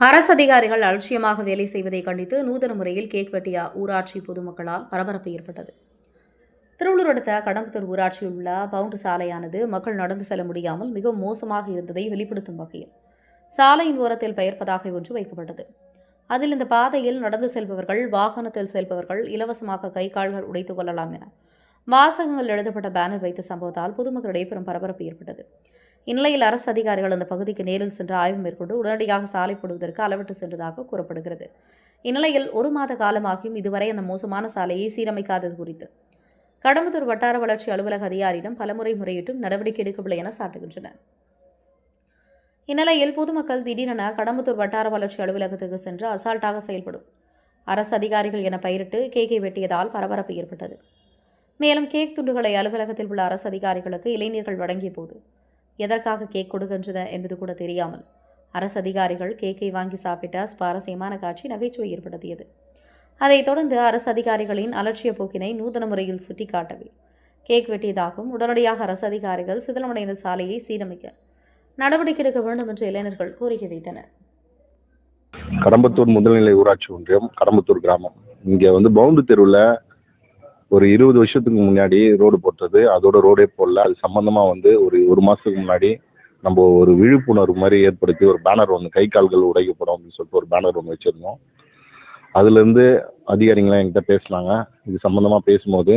அரசு அதிகாரிகள் அலட்சியமாக வேலை செய்வதை கண்டித்து நூதன முறையில் கேக் வெட்டிய ஊராட்சி பொதுமக்களால் பரபரப்பு ஏற்பட்டது. திருவள்ளூர் அடுத்த கடம்பத்தூர் ஊராட்சியில் உள்ள பவுண்டு சாலையானது மக்கள் நடந்து செல்ல முடியாமல் மிகவும் மோசமாக இருந்ததை வெளிப்படுத்தும் வகையில் சாலையின் ஓரத்தில் பெயர் பதாகை ஒன்று வைக்கப்பட்டது. அதில் இந்த பாதையில் நடந்து செல்பவர்கள், வாகனத்தில் செல்பவர்கள் இலவசமாக கை கால்கள் உடைத்துக் கொள்ளலாம் என வாசகங்கள் எழுதப்பட்ட பேனர் வைத்த சம்பவத்தால் பொதுமக்களிடையே பெரும் பரபரப்பு ஏற்பட்டது. இந்நிலையில் அரசு அதிகாரிகள் அந்த பகுதிக்கு நேரில் சென்று ஆய்வு மேற்கொண்டு உடனடியாக சாலை போடுவதற்கு அளவிட்டு சென்றதாக கூறப்படுகிறது. இந்நிலையில் 1 மாத காலமாகியும் இதுவரை அந்த மோசமான சாலையை சீரமைக்காதது குறித்து கடம்பத்தூர் வட்டார வளர்ச்சி அலுவலக அதிகாரியிடம் பலமுறை முறையிட்டும் நடவடிக்கை எடுக்கவில்லை என சாட்டுகின்றனர். இந்நிலையில் பொதுமக்கள் திடீரென கடம்பத்தூர் வட்டார வளர்ச்சி அலுவலகத்துக்கு சென்று அசால்ட்டாக செயல்படும் அரசு அதிகாரிகள் என பெயரிட்டு கேக்கை வெட்டியதால் பரபரப்பு ஏற்பட்டது. மேலும் கேக் துண்டுகளை அலுவலகத்தில் உள்ள அரசு அதிகாரிகளுக்கு இளைஞர்கள் வழங்கிய போது எதற்காக கேக் கொடுக்கின்றனர் என்பது கூட தெரியாமல் அரசு அதிகாரிகள் கேக்கை வாங்கி சாப்பிட்ட சுவாரஸ்யமான காட்சி நகைச்சுவை ஏற்படுத்தியது. அதைத் தொடர்ந்து அரசு அதிகாரிகளின் அலட்சிய போக்கினை நூதன முறையில் சுட்டிக்காட்டவே கேக் வெட்டியதாகவும் உடனடியாக அரசு அதிகாரிகள் சிதிலமடைந்த சாலையை சீரமைக்க நடவடிக்கை எடுக்க வேண்டும் என்று இளைஞர்கள் கோரிக்கை வைத்தனர். கடம்பத்தூர் முதல்நிலை ஊராட்சி ஒன்றியம் கடம்பத்தூர் கிராமம் இங்க பவுண்டு தெருவில் ஒரு 20 வருஷத்துக்கு முன்னாடி ரோடு போட்டது. அதோட ரோடே போடல. அது சம்பந்தமா ஒரு மாசத்துக்கு முன்னாடி நம்ம ஒரு விழிப்புணர்வு மாதிரி ஏற்படுத்தி ஒரு பேனர் ஒன்று, கை கால்கள் உடைக்கப்படும் அப்படின்னு சொல்லிட்டு ஒரு பேனர் ஒன்று வச்சிருந்தோம். அதுல இருந்து அதிகாரிங்களாம் என்கிட்ட பேசினாங்க. இது சம்பந்தமா பேசும்போது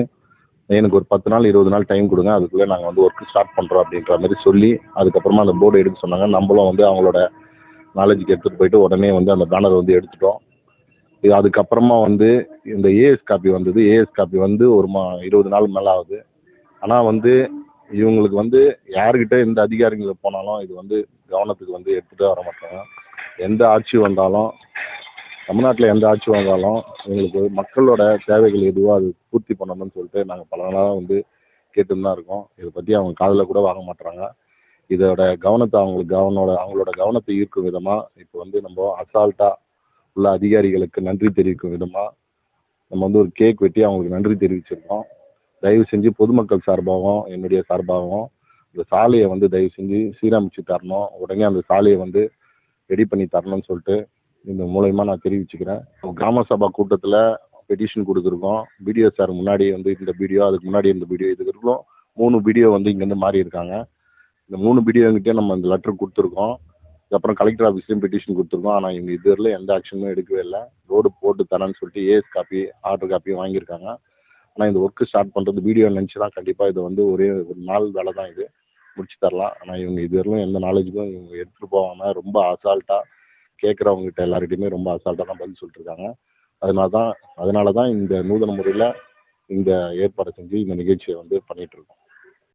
எனக்கு ஒரு 10 நாள் 20 நாள் டைம் கொடுங்க, அதுக்குள்ள நாங்கள் ஒர்க் ஸ்டார்ட் பண்றோம் அப்படின்ற மாதிரி சொல்லி அதுக்கப்புறமா அந்த போர்டு எடுக்க சொன்னாங்க. நம்மளும் அவங்களோட நாலேஜுக்கு எடுத்துட்டு போயிட்டு உடனே அந்த பேனர் எடுத்துட்டோம். இது அதுக்கப்புறமா இந்த ஏஎஸ் காப்பி வந்தது. ஏஎஸ் காப்பி ஒரு 20 நாள் மேல ஆகுது. ஆனா இவங்களுக்கு யாருக்கிட்ட எந்த அதிகாரிகள் போனாலும் இது கவனத்துக்கு எடுத்துட்டு வர மாட்டாங்க. எந்த ஆட்சி வந்தாலும், தமிழ்நாட்டில் எந்த ஆட்சி வந்தாலும் எங்களுக்கு மக்களோட தேவைகள் எதுவோ அது பூர்த்தி பண்ணணும்னு சொல்லிட்டு நாங்கள் பல நாளாக கேட்டுன்னு தான் இருக்கோம். இதை பற்றி அவங்க காதில் கூட வாங்க மாட்டாங்க. இதோட கவனத்தை அவங்களோட கவனத்தை ஈர்க்கும் விதமா இப்போ நம்ம அசால்ட்டா உள்ள அதிகாரிகளுக்கு நன்றி தெரிவிக்கும் விதமா நம்ம ஒரு கேக் வெட்டி அவங்களுக்கு நன்றி தெரிவிச்சிருக்கோம். தயவு செஞ்சு பொதுமக்கள் சார்பாகவும் என்னுடைய சார்பாகவும் இந்த சாலையை தயவு செஞ்சு சீரமைச்சு தரணும். உடனே அந்த சாலையை ரெடி பண்ணி தரணும்னு சொல்லிட்டு இந்த மூலயமா நான் தெரிவிச்சுக்கிறேன். கிராம சபா கூட்டத்துல பெட்டிஷன் கொடுத்துருக்கோம். பிடிஓ சார் முன்னாடி இந்த வீடியோ, அதுக்கு முன்னாடி இந்த வீடியோ, இதுக்கு இருக்கும் 3 வீடியோ இங்கேருந்து மாறி இருக்காங்க. இந்த 3 வீடியோ கிட்டே நம்ம இந்த லெட்டர் கொடுத்துருக்கோம். அப்புறம் கலெக்டர் ஆஃபீஸ்லையும் பெட்டிஷன் கொடுத்துருக்கோம். ஆனால் இவங்க இதுவரையில எந்த ஆக்ஷனும் எடுக்கவே இல்லை. ரோடு போட்டு தரேன்னு சொல்லிட்டு ஏஎஸ் காப்பி, ஆர்டர் காப்பியும் வாங்கியிருக்காங்க. ஆனால் இந்த ஒர்க்கு ஸ்டார்ட் பண்ணுறது வீடியோ நினச்சிதான் கண்டிப்பாக இது ஒரே ஒரு நாள் வேலை தான், இது முடிச்சு தரலாம். ஆனால் இவங்க இதுவரையிலும் எந்த நாலேஜுக்கும் இவங்க எடுத்துகிட்டு போகாமல் ரொம்ப அசால்ட்டாக கேட்குறவங்க கிட்ட எல்லார்கிட்டையுமே ரொம்ப அசால்ட்டாக தான் பதில் சொல்லிட்டு இருக்காங்க. அதனால தான் இந்த நூதன முறையில் இந்த ஏற்பாடு செஞ்சு இந்த நிகழ்ச்சியை பண்ணிட்டு இருக்கோம்.